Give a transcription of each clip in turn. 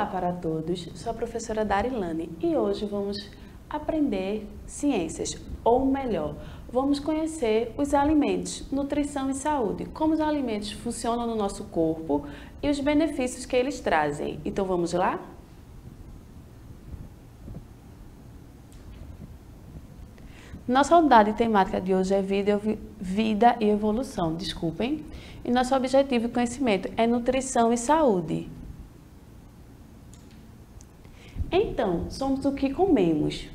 Olá para todos, sou a professora Darilane e hoje vamos aprender ciências, ou melhor, vamos conhecer os alimentos, nutrição e saúde, como os alimentos funcionam no nosso corpo e os benefícios que eles trazem. Então vamos lá? Nossa unidade temática de hoje é vida e evolução, desculpem. E nosso objetivo e conhecimento é nutrição e saúde. Então, somos o que comemos.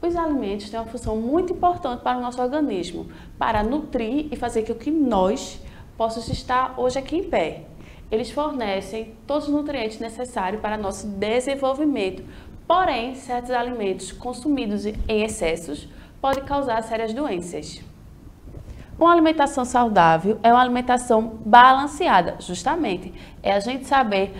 Os alimentos têm uma função muito importante para o nosso organismo, para nutrir e fazer com que nós possamos estar hoje aqui em pé. Eles fornecem todos os nutrientes necessários para nosso desenvolvimento, porém, certos alimentos consumidos em excessos podem causar sérias doenças. Uma alimentação saudável é uma alimentação balanceada, justamente, é a gente saber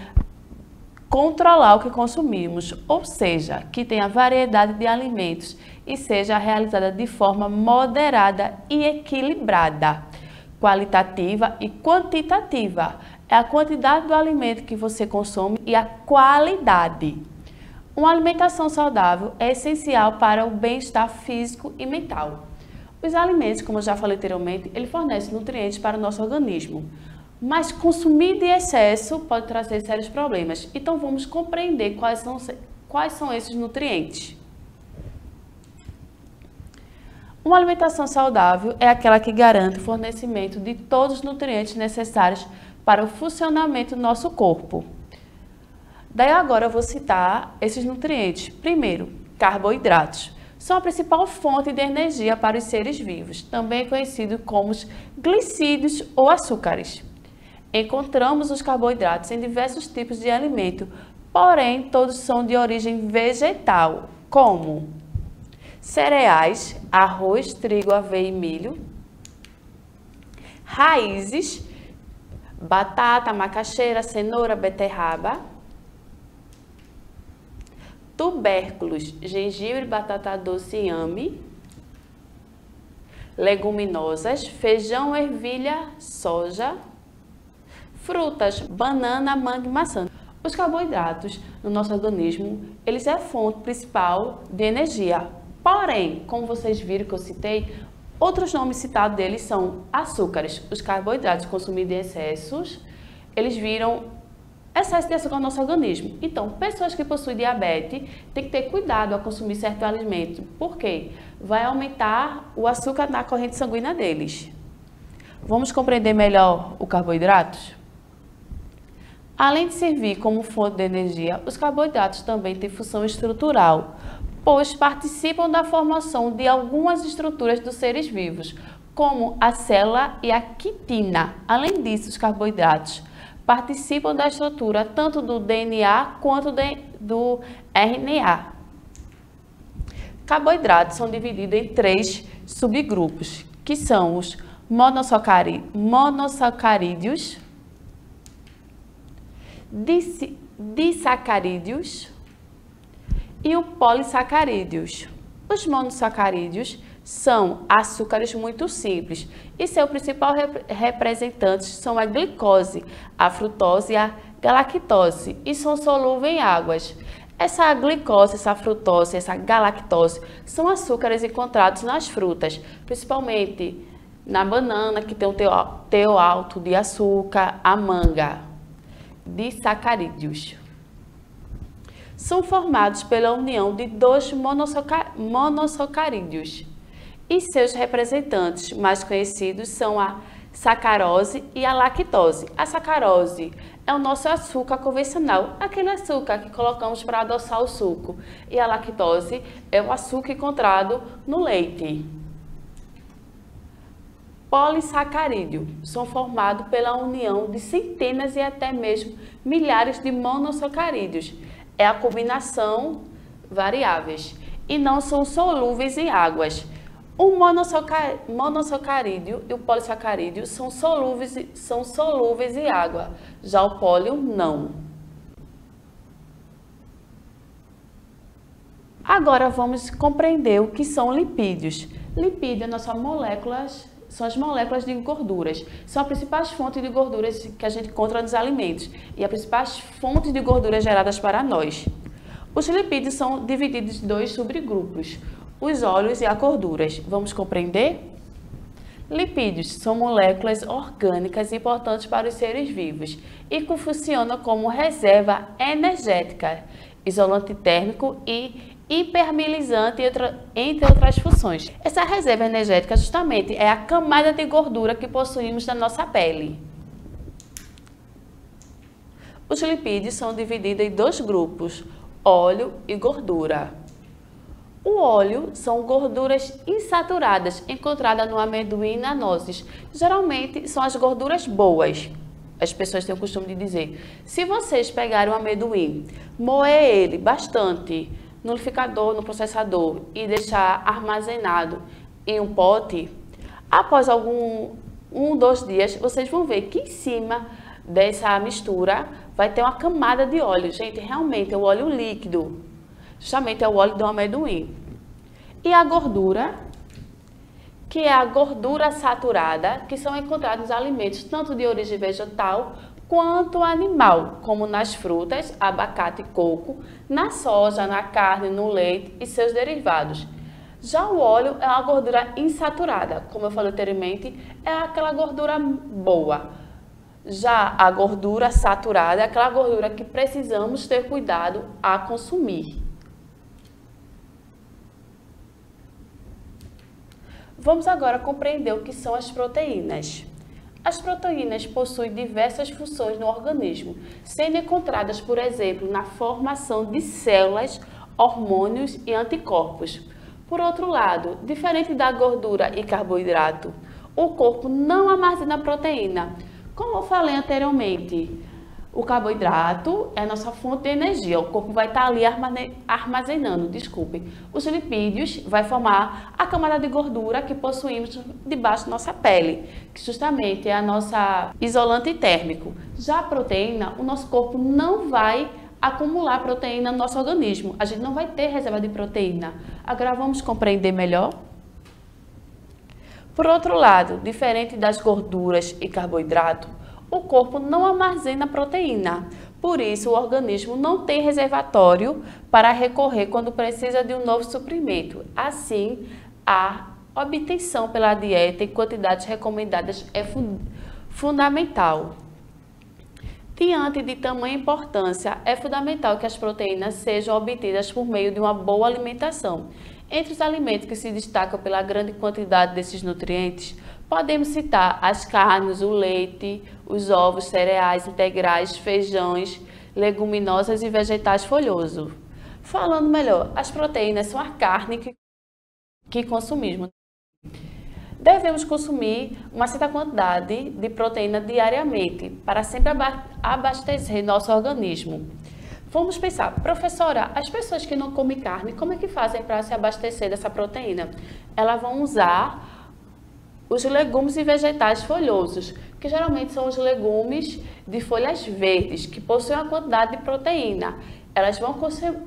controlar o que consumimos, ou seja, que tenha variedade de alimentos e seja realizada de forma moderada e equilibrada, qualitativa e quantitativa. É a quantidade do alimento que você consome e a qualidade. Uma alimentação saudável é essencial para o bem-estar físico e mental. Os alimentos, como eu já falei anteriormente, eles fornecem nutrientes para o nosso organismo. Mas consumir de excesso pode trazer sérios problemas. Então vamos compreender quais são esses nutrientes. Uma alimentação saudável é aquela que garante o fornecimento de todos os nutrientes necessários para o funcionamento do nosso corpo. Daí agora eu vou citar esses nutrientes. Primeiro, carboidratos. São a principal fonte de energia para os seres vivos, também conhecido como os glicídios ou açúcares. Encontramos os carboidratos em diversos tipos de alimento, porém todos são de origem vegetal, como cereais, arroz, trigo, aveia e milho, raízes, batata, macaxeira, cenoura, beterraba, tubérculos, gengibre, batata doce e inhame, leguminosas, feijão, ervilha, soja, frutas, banana, manga e maçã. Os carboidratos no nosso organismo, eles é a fonte principal de energia. Porém, como vocês viram que eu citei, outros nomes citados deles são açúcares. Os carboidratos consumidos em excessos, eles viram excesso de açúcar no nosso organismo. Então, pessoas que possuem diabetes têm que ter cuidado ao consumir certo alimento. Por quê? Vai aumentar o açúcar na corrente sanguínea deles. Vamos compreender melhor o carboidratos? Além de servir como fonte de energia, os carboidratos também têm função estrutural, pois participam da formação de algumas estruturas dos seres vivos, como a célula e a quitina. Além disso, os carboidratos participam da estrutura tanto do DNA quanto do RNA. Carboidratos são divididos em 3 subgrupos, que são os monossacarídeos, disacarídeos e o polissacarídeos. Os monossacarídeos são açúcares muito simples e seu principal representantes são a glicose, a frutose e a galactose e são solúveis em águas. Essa glicose, essa frutose, essa galactose são açúcares encontrados nas frutas, principalmente na banana, que tem um teor alto de açúcar, a manga, disacarídeos. São formados pela união de 2 monossacarídeos. E seus representantes mais conhecidos são a sacarose e a lactose. A sacarose é o nosso açúcar convencional, aquele açúcar que colocamos para adoçar o suco. E a lactose é o açúcar encontrado no leite. Polissacarídeos são formados pela união de centenas e até mesmo milhares de monossacarídeos. É a combinação variáveis e não são solúveis em águas. O monossacarídeo e o polissacarídeo são solúveis em água, já o pólio não. Agora vamos compreender o que são lipídios. Lipídio é nossas moléculas são as moléculas de gorduras. São as principais fontes de gorduras que a gente encontra nos alimentos e as principais fontes de gorduras geradas para nós. Os lipídios são divididos em dois subgrupos, os óleos e as gorduras. Vamos compreender? Lipídios são moléculas orgânicas importantes para os seres vivos e que funcionam como reserva energética, isolante térmico e impermeabilizante, entre outras funções. Essa reserva energética justamente é a camada de gordura que possuímos na nossa pele. Os lipídios são divididos em dois grupos, óleo e gordura. O óleo são gorduras insaturadas encontradas no amendoim e na nozes. Geralmente são as gorduras boas. As pessoas têm o costume de dizer, se vocês pegarem um amendoim, moer ele bastante no liquidificador, no processador e deixar armazenado em um pote, após dois dias, vocês vão ver que em cima dessa mistura vai ter uma camada de óleo. Gente, realmente é o óleo líquido. Justamente é o óleo do amendoim. E a gordura, que é a gordura saturada, que são encontradas nos alimentos tanto de origem vegetal quanto animal, como nas frutas, abacate e coco, na soja, na carne, no leite e seus derivados. Já o óleo é uma gordura insaturada, como eu falei anteriormente, é aquela gordura boa. Já a gordura saturada é aquela gordura que precisamos ter cuidado a consumir. Vamos agora compreender o que são as proteínas. As proteínas possuem diversas funções no organismo, sendo encontradas, por exemplo, na formação de células, hormônios e anticorpos. Por outro lado, diferente da gordura e carboidrato, o corpo não armazena proteína. Como eu falei anteriormente, o carboidrato é a nossa fonte de energia, o corpo vai estar ali armazenando, Os lipídios vai formar a camada de gordura que possuímos debaixo da nossa pele, que justamente é a nossa isolante térmico. Já a proteína, o nosso corpo não vai acumular proteína no nosso organismo, a gente não vai ter reserva de proteína. Agora vamos compreender melhor? Por outro lado, diferente das gorduras e carboidrato, o corpo não armazena proteína, por isso o organismo não tem reservatório para recorrer quando precisa de um novo suprimento. Assim, a obtenção pela dieta em quantidades recomendadas é fundamental. Diante de tamanha importância, é fundamental que as proteínas sejam obtidas por meio de uma boa alimentação. Entre os alimentos que se destacam pela grande quantidade desses nutrientes, podemos citar as carnes, o leite, os ovos, cereais integrais, feijões, leguminosas e vegetais folhosos. Falando melhor, as proteínas são a carne que consumimos. Devemos consumir uma certa quantidade de proteína diariamente para sempre abastecer nosso organismo. Vamos pensar, professora, as pessoas que não comem carne, como é que fazem para se abastecer dessa proteína? Elas vão usar os legumes e vegetais folhosos, que geralmente são os legumes de folhas verdes, que possuem uma quantidade de proteína. Elas vão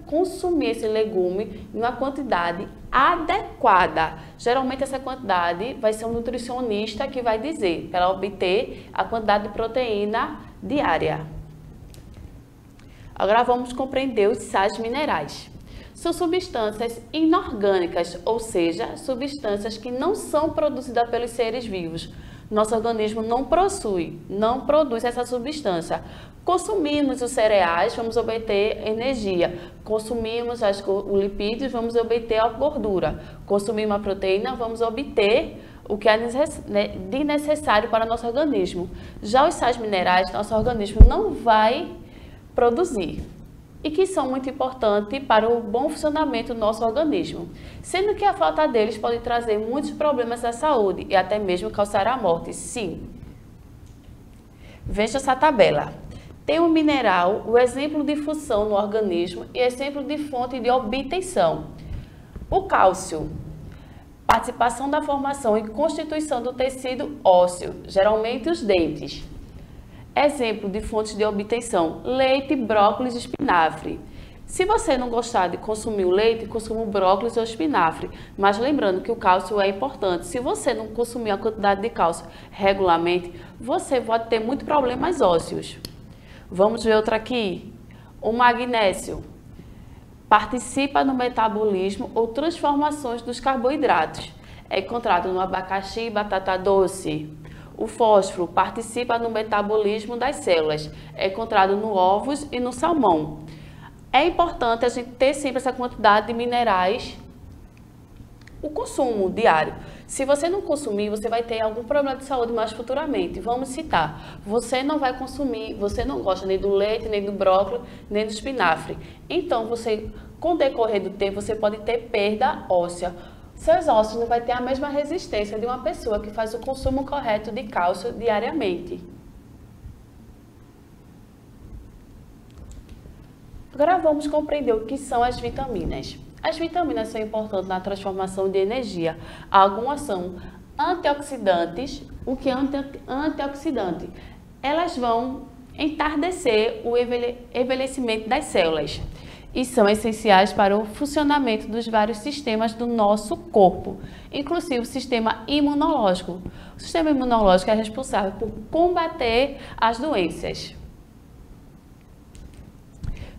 consumir esse legume em uma quantidade adequada. Geralmente essa quantidade vai ser um nutricionista que vai dizer, para obter a quantidade de proteína diária. Agora vamos compreender os sais minerais. São substâncias inorgânicas, ou seja, substâncias que não são produzidas pelos seres vivos. Nosso organismo não produz essa substância. Consumimos os cereais, vamos obter energia. Consumimos os lipídios, vamos obter a gordura. Consumimos a proteína, vamos obter o que é de necessário para o nosso organismo. Já os sais minerais, nosso organismo não vai produzir e que são muito importantes para o bom funcionamento do nosso organismo, sendo que a falta deles pode trazer muitos problemas à saúde e até mesmo causar a morte. Sim. Veja essa tabela. Tem um mineral, o exemplo de função no organismo e exemplo de fonte de obtenção. O cálcio, participação da formação e constituição do tecido ósseo, geralmente os dentes. Exemplo de fontes de obtenção: leite, brócolis, espinafre. Se você não gostar de consumir o leite, consuma o brócolis ou espinafre. Mas lembrando que o cálcio é importante. Se você não consumir a quantidade de cálcio regularmente, você pode ter muitos problemas ósseos. Vamos ver outra aqui. O magnésio participa no metabolismo ou transformações dos carboidratos. É encontrado no abacaxi e batata doce. O fósforo participa no metabolismo das células. É encontrado no ovos e no salmão. É importante a gente ter sempre essa quantidade de minerais, o consumo diário. Se você não consumir, você vai ter algum problema de saúde mais futuramente. Vamos citar, você não vai consumir, você não gosta nem do leite, nem do brócolis, nem do espinafre. Então, com o decorrer do tempo, você pode ter perda óssea. Seus ossos não vão ter a mesma resistência de uma pessoa que faz o consumo correto de cálcio diariamente. Agora vamos compreender o que são as vitaminas. As vitaminas são importantes na transformação de energia. Algumas são antioxidantes. O que é antioxidante? Elas vão entardecer o envelhecimento das células e são essenciais para o funcionamento dos vários sistemas do nosso corpo, inclusive o sistema imunológico. O sistema imunológico é responsável por combater as doenças.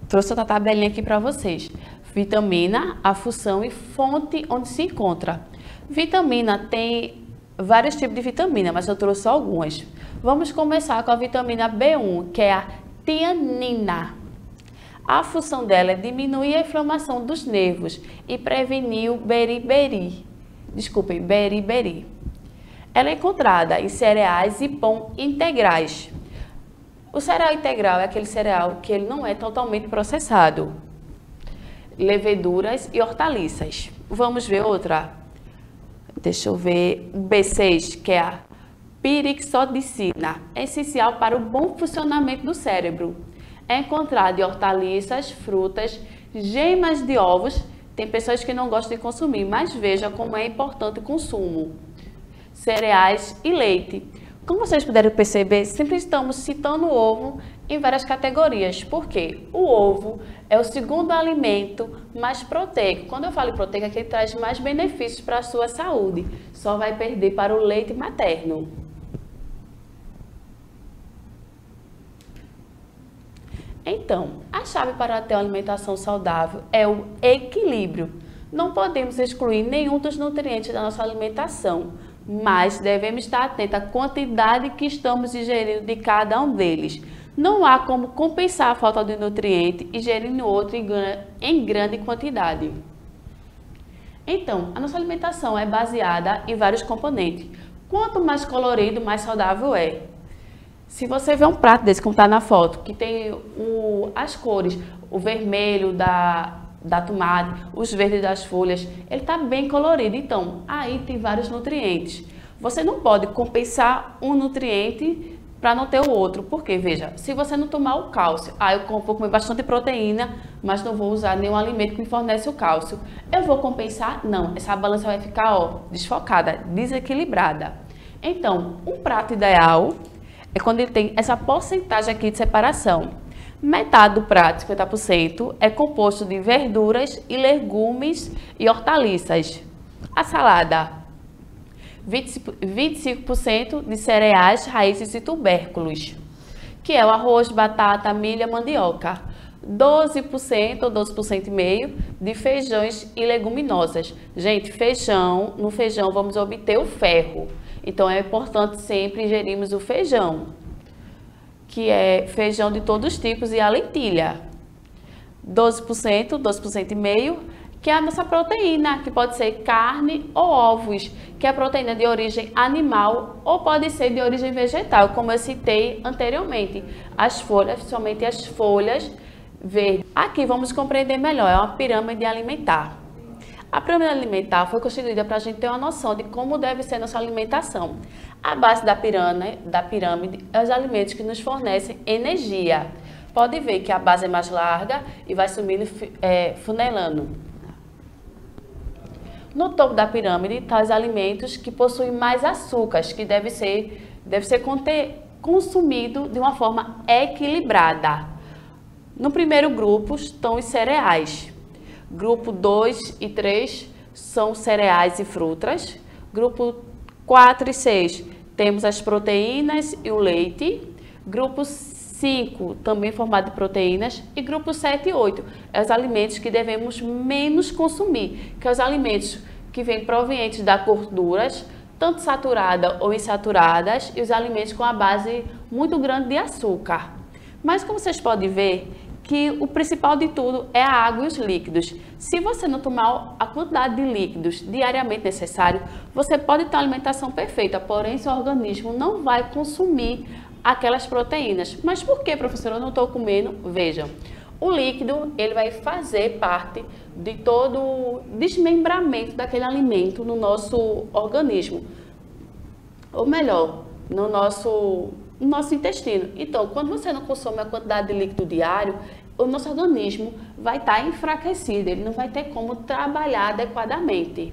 Trouxe outra tabelinha aqui para vocês. Vitamina, a função e fonte onde se encontra. Vitamina tem vários tipos de vitamina, mas eu trouxe algumas. Vamos começar com a vitamina B1, que é a tianina. A função dela é diminuir a inflamação dos nervos e prevenir o beriberi. Ela é encontrada em cereais e pão integrais. O cereal integral é aquele cereal que ele não é totalmente processado. Leveduras e hortaliças. Vamos ver outra? Deixa eu ver. O B6, que é a pirixodicina. É essencial para o bom funcionamento do cérebro. É encontrado em hortaliças, frutas, gemas de ovos. Tem pessoas que não gostam de consumir, mas veja como é importante o consumo. Cereais e leite. Como vocês puderam perceber, sempre estamos citando o ovo em várias categorias. Por quê? O ovo é o segundo alimento mais proteico. Quando eu falo em proteico, é que ele traz mais benefícios para a sua saúde. Só vai perder para o leite materno. Então, a chave para ter uma alimentação saudável é o equilíbrio. Não podemos excluir nenhum dos nutrientes da nossa alimentação, mas devemos estar atentos à quantidade que estamos ingerindo de cada um deles. Não há como compensar a falta de nutriente ingerindo outro em grande quantidade. Então, a nossa alimentação é baseada em vários componentes. Quanto mais colorido, mais saudável é. Se você vê um prato desse, como está na foto, que tem as cores, o vermelho da tomate, os verdes das folhas, ele está bem colorido. Então, aí tem vários nutrientes. Você não pode compensar um nutriente para não ter o outro. Porque, veja, se você não tomar o cálcio, eu vou comer bastante proteína, mas não vou usar nenhum alimento que me fornece o cálcio. Eu vou compensar? Não. Essa balança vai ficar desfocada, desequilibrada. Então, um prato ideal é quando ele tem essa porcentagem aqui de separação. Metade do prato, 50%, é composto de verduras e legumes e hortaliças. A salada, 25% de cereais, raízes e tubérculos, que é o arroz, batata, milho, mandioca. 12% ou 12,5% de feijões e leguminosas. Gente, no feijão vamos obter o ferro. Então é importante sempre ingerirmos o feijão, que é feijão de todos os tipos, e a lentilha. 12%, 12,5%, que é a nossa proteína, que pode ser carne ou ovos, que é a proteína de origem animal ou pode ser de origem vegetal, como eu citei anteriormente. As folhas, somente as folhas verdes. Aqui vamos compreender melhor, é uma pirâmide alimentar. A pirâmide alimentar foi constituída para a gente ter uma noção de como deve ser nossa alimentação. A base da pirâmide é os alimentos que nos fornecem energia. Pode ver que a base é mais larga e vai subindo, funelando. No topo da pirâmide estão os alimentos que possuem mais açúcares, que deve ser consumido de uma forma equilibrada. No primeiro grupo estão os cereais. Grupo 2 e 3 são cereais e frutas. Grupo 4 e 6 temos as proteínas e o leite. Grupo 5 também formado de proteínas. E grupo 7 e 8 é os alimentos que devemos menos consumir, que é os alimentos que vêm provenientes das gorduras, tanto saturadas ou insaturadas, e os alimentos com a base muito grande de açúcar. Mas como vocês podem ver, que o principal de tudo é a água e os líquidos. Se você não tomar a quantidade de líquidos diariamente necessário, você pode ter uma alimentação perfeita, porém seu organismo não vai consumir aquelas proteínas. Mas por que, professora, eu não estou comendo? Vejam, o líquido ele vai fazer parte de todo o desmembramento daquele alimento no nosso organismo, ou melhor, no nosso intestino. Então, quando você não consome a quantidade de líquido diário, o nosso organismo vai estar enfraquecido, ele não vai ter como trabalhar adequadamente.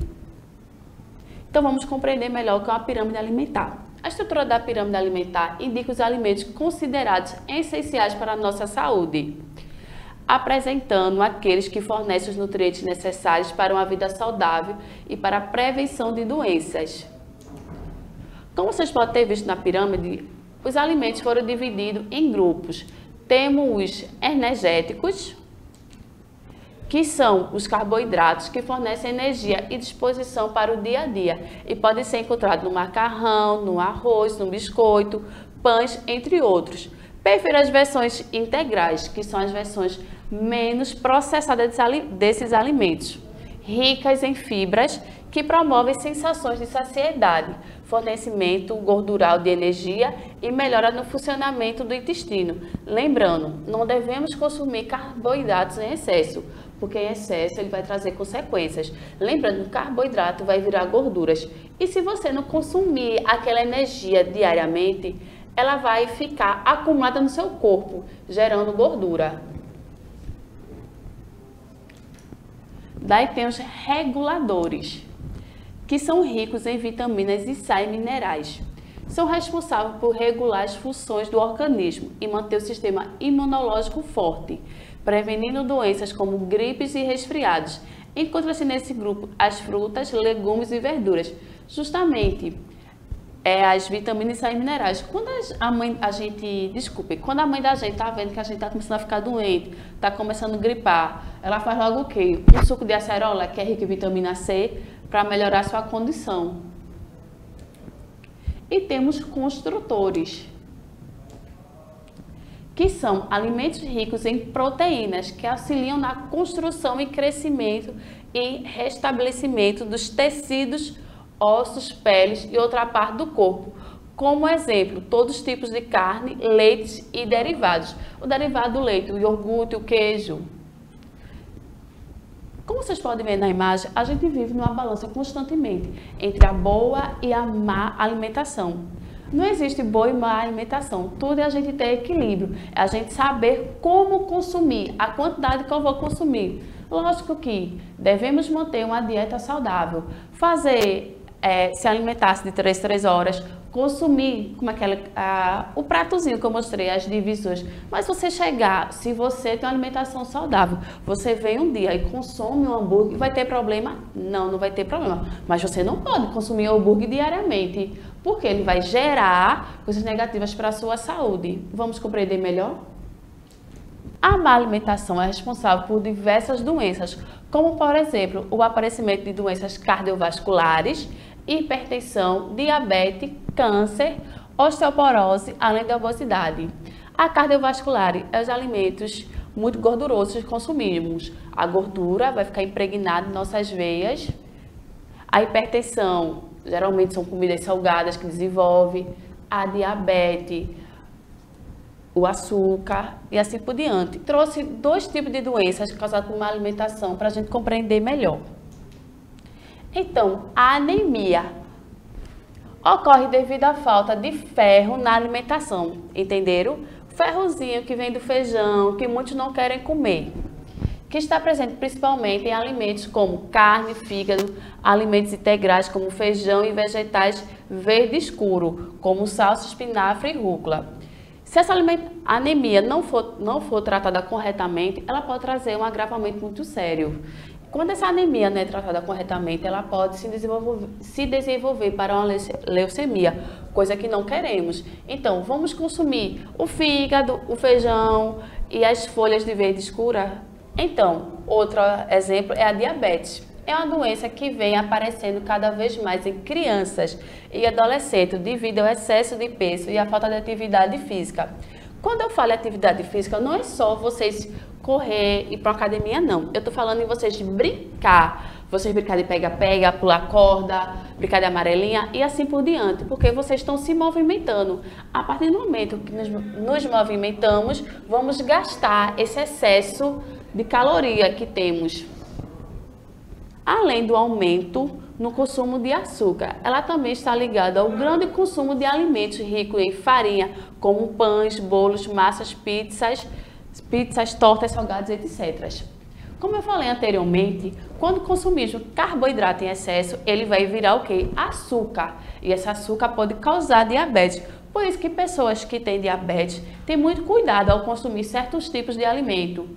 Então, vamos compreender melhor o que é uma pirâmide alimentar. A estrutura da pirâmide alimentar indica os alimentos considerados essenciais para a nossa saúde, apresentando aqueles que fornecem os nutrientes necessários para uma vida saudável e para a prevenção de doenças. Como vocês podem ter visto na pirâmide, os alimentos foram divididos em grupos. Temos os energéticos, que são os carboidratos que fornecem energia e disposição para o dia a dia e podem ser encontrados no macarrão, no arroz, no biscoito, pães, entre outros. Prefiro as versões integrais, que são as versões menos processadas desses alimentos, ricas em fibras, que promovem sensações de saciedade, fornecimento gordural de energia e melhora no funcionamento do intestino. Lembrando, não devemos consumir carboidratos em excesso, porque em excesso ele vai trazer consequências. Lembrando, o carboidrato vai virar gorduras. E se você não consumir aquela energia diariamente, ela vai ficar acumulada no seu corpo, gerando gordura. Daí tem os reguladores, que são ricos em vitaminas e sais minerais. São responsáveis por regular as funções do organismo e manter o sistema imunológico forte, prevenindo doenças como gripes e resfriados. Encontra-se nesse grupo as frutas, legumes e verduras. Justamente, as vitaminas e sais minerais. Quando a mãe da gente está vendo que a gente está começando a ficar doente, está começando a gripar, ela faz logo o quê? Um suco de acerola, que é rico em vitamina C, para melhorar a sua condição. E temos construtores, que são alimentos ricos em proteínas, que auxiliam na construção e crescimento e restabelecimento dos tecidos, ossos, peles e outra parte do corpo. Como exemplo, todos os tipos de carne, leites e derivados. O derivado do leite, o iogurte, o queijo. Como vocês podem ver na imagem, a gente vive numa balança constantemente entre a boa e a má alimentação. Não existe boa e má alimentação, tudo é a gente ter equilíbrio, é a gente saber como consumir, a quantidade que eu vou consumir. Lógico que devemos manter uma dieta saudável, se alimentar-se de 3 horas, consumir como o pratozinho que eu mostrei, as divisões. Mas se você tem uma alimentação saudável, você vem um dia e consome um hambúrguer, vai ter problema? Não, não vai ter problema. Mas você não pode consumir hambúrguer diariamente, porque ele vai gerar coisas negativas para a sua saúde. Vamos compreender melhor? A má alimentação é responsável por diversas doenças, como por exemplo, o aparecimento de doenças cardiovasculares, hipertensão, diabetes, câncer, osteoporose, além da obesidade. A cardiovascular é os alimentos muito gordurosos que consumimos. A gordura vai ficar impregnada em nossas veias. A hipertensão, geralmente são comidas salgadas que desenvolve. A diabetes, o açúcar e assim por diante. Trouxe 2 tipos de doenças causadas por má alimentação para a gente compreender melhor. Então, a anemia ocorre devido à falta de ferro na alimentação, entenderam? Ferrozinho que vem do feijão, que muitos não querem comer, que está presente principalmente em alimentos como carne, fígado, alimentos integrais como feijão e vegetais verde escuro, como salsa, espinafre e rúcula. Se essa anemia não for tratada corretamente, ela pode trazer um agravamento muito sério. Quando essa anemia não é tratada corretamente, ela pode se desenvolver para uma leucemia, coisa que não queremos. Então, vamos consumir o fígado, o feijão e as folhas de verde escura? Então, outro exemplo é a diabetes. É uma doença que vem aparecendo cada vez mais em crianças e adolescentes devido ao excesso de peso e à falta de atividade física. Quando eu falo atividade física, não é só vocês correr e ir para a academia, não. Eu estou falando em vocês brincar. Vocês brincar de pega-pega, pular corda, brincar de amarelinha e assim por diante, porque vocês estão se movimentando. A partir do momento que nos movimentamos, vamos gastar esse excesso de caloria que temos. Além do aumento no consumo de açúcar, ela também está ligada ao grande consumo de alimentos ricos em farinha, como pães, bolos, massas, pizzas, tortas, salgados, etc. Como eu falei anteriormente, quando consumimos carboidrato em excesso, ele vai virar o quê? Açúcar. E esse açúcar pode causar diabetes. Por isso que pessoas que têm diabetes têm muito cuidado ao consumir certos tipos de alimento.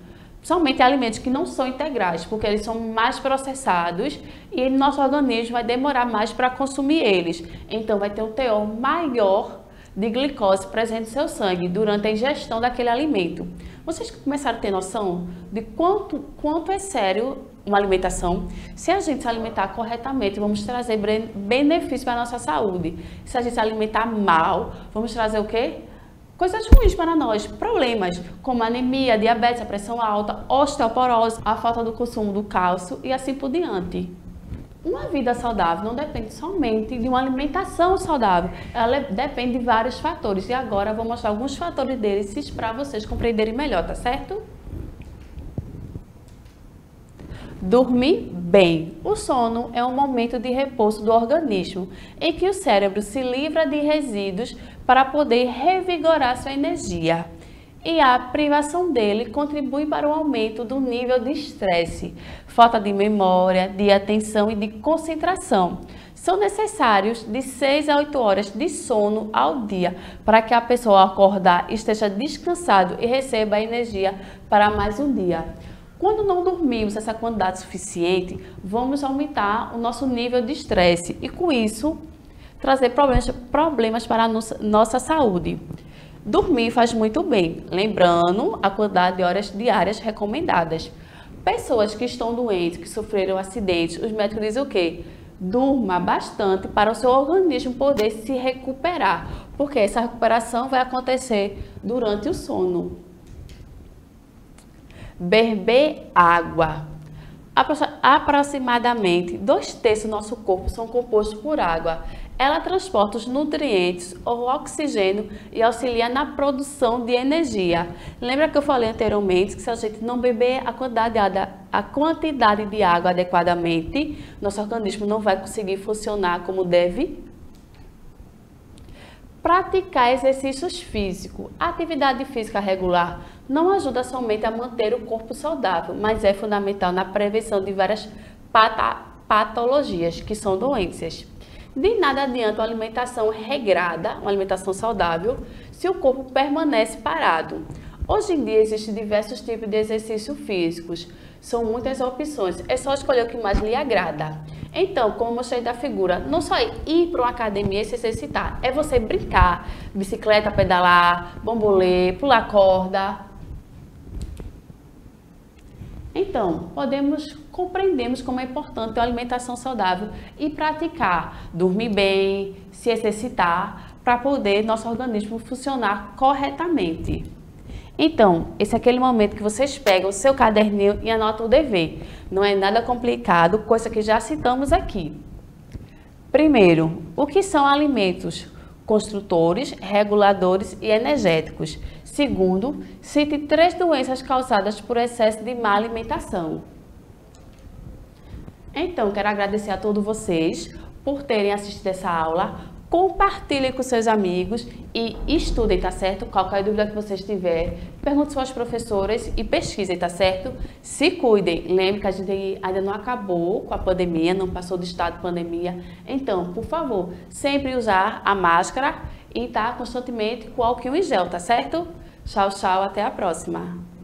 Somente alimentos que não são integrais, porque eles são mais processados e nosso organismo vai demorar mais para consumir eles. Então, vai ter um teor maior de glicose presente no seu sangue durante a ingestão daquele alimento. Vocês começaram a ter noção de quanto é sério uma alimentação? Se a gente se alimentar corretamente, vamos trazer benefícios para a nossa saúde. Se a gente se alimentar mal, vamos trazer o quê? Coisas ruins para nós, problemas como anemia, diabetes, a pressão alta, osteoporose, a falta do consumo do cálcio e assim por diante. Uma vida saudável não depende somente de uma alimentação saudável, ela depende de vários fatores. E agora eu vou mostrar alguns fatores deles para vocês compreenderem melhor, tá certo? Dormir bem. O sono é um momento de repouso do organismo, em que o cérebro se livra de resíduos para poder revigorar sua energia. E a privação dele contribui para o aumento do nível de estresse, falta de memória, de atenção e de concentração. São necessários de 6 a 8 horas de sono ao dia para que a pessoa ao acordar esteja descansado e receba energia para mais um dia. Quando não dormimos essa quantidade suficiente, vamos aumentar o nosso nível de estresse e, com isso, trazer problemas para a nossa saúde. Dormir faz muito bem, lembrando a quantidade de horas diárias recomendadas. Pessoas que estão doentes, que sofreram acidentes, os médicos dizem o quê? Durma bastante para o seu organismo poder se recuperar, porque essa recuperação vai acontecer durante o sono. Beber água. Aproximadamente 2/3 do nosso corpo são compostos por água. Ela transporta os nutrientes, o oxigênio e auxilia na produção de energia. Lembra que eu falei anteriormente que se a gente não beber a quantidade de água adequadamente, nosso organismo não vai conseguir funcionar como deve? Praticar exercícios físicos. A atividade física regular não ajuda somente a manter o corpo saudável, mas é fundamental na prevenção de várias patologias, que são doenças. De nada adianta uma alimentação regrada, uma alimentação saudável, se o corpo permanece parado. Hoje em dia existem diversos tipos de exercícios físicos, são muitas opções, é só escolher o que mais lhe agrada. Então, como eu mostrei da figura, não só ir para uma academia e se exercitar, é você brincar, bicicleta, pedalar, bambolê, pular corda. Então, compreendemos como é importante a alimentação saudável e praticar, dormir bem, se exercitar, para poder nosso organismo funcionar corretamente. Então, esse é aquele momento que vocês pegam o seu caderninho e anotam o dever. Não é nada complicado, coisa que já citamos aqui. Primeiro, o que são alimentos? Construtores, reguladores e energéticos. Segundo, cite 3 doenças causadas por excesso de má alimentação. Então, quero agradecer a todos vocês por terem assistido essa aula. Compartilhem com seus amigos e estudem, tá certo? Qualquer dúvida que vocês tiverem, pergunte suas professoras e pesquisem, tá certo? Se cuidem. Lembre que a gente ainda não acabou com a pandemia, não passou do estado de pandemia. Então, por favor, sempre usar a máscara e estar constantemente com álcool em gel, tá certo? Tchau, tchau, até a próxima!